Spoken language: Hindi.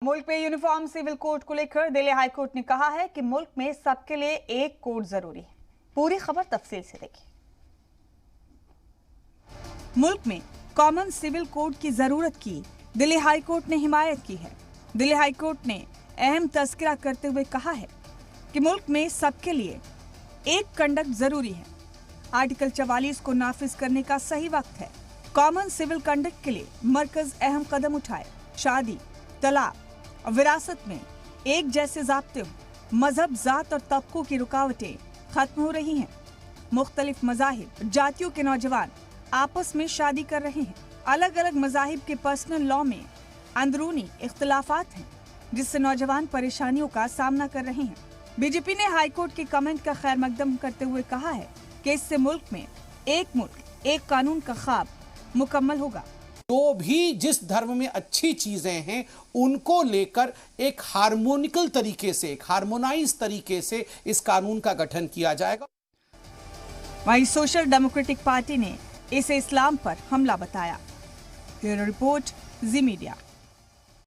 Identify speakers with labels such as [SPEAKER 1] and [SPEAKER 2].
[SPEAKER 1] मुल्क में यूनिफॉर्म सिविल कोड को लेकर दिल्ली हाई कोर्ट ने कहा है कि मुल्क में सबके लिए एक कोड जरूरी है। पूरी खबर तफसील से देखिए। मुल्क में कॉमन सिविल कोड की जरूरत की दिल्ली हाई कोर्ट ने हिमायत की है। दिल्ली हाई कोर्ट ने अहम तस्करा करते हुए कहा है कि मुल्क में सबके लिए एक कंडक्ट जरूरी है। आर्टिकल 44 को नाफिज करने का सही वक्त है। कॉमन सिविल कंडक्ट के लिए मरकज अहम कदम उठाए। शादी, तलाक और विरासत में एक जैसे ज़ाब्ते हो, मजहब, जात और तबकों की रुकावटें खत्म हो रही हैं। मुख्तलिफ मज़ाहिब, जातियों के नौजवान आपस में शादी कर रहे हैं। अलग अलग मज़ाहिब के पर्सनल लॉ में अंदरूनी इख्तिलाफात हैं, जिससे नौजवान परेशानियों का सामना कर रहे हैं। बीजेपी ने हाईकोर्ट के कमेंट का खैर मकदम करते हुए कहा है कि इससे मुल्क में एक मुल्क, एक कानून का ख्वाब मुकम्मल होगा।
[SPEAKER 2] जो भी जिस धर्म में अच्छी चीजें हैं उनको लेकर एक हार्मोनिकल तरीके से, एक हार्मोनाइज तरीके से इस कानून का गठन किया जाएगा।
[SPEAKER 1] वहीं सोशल डेमोक्रेटिक पार्टी ने इसे इस्लाम पर हमला बताया। ब्यूरो रिपोर्ट, जी मीडिया।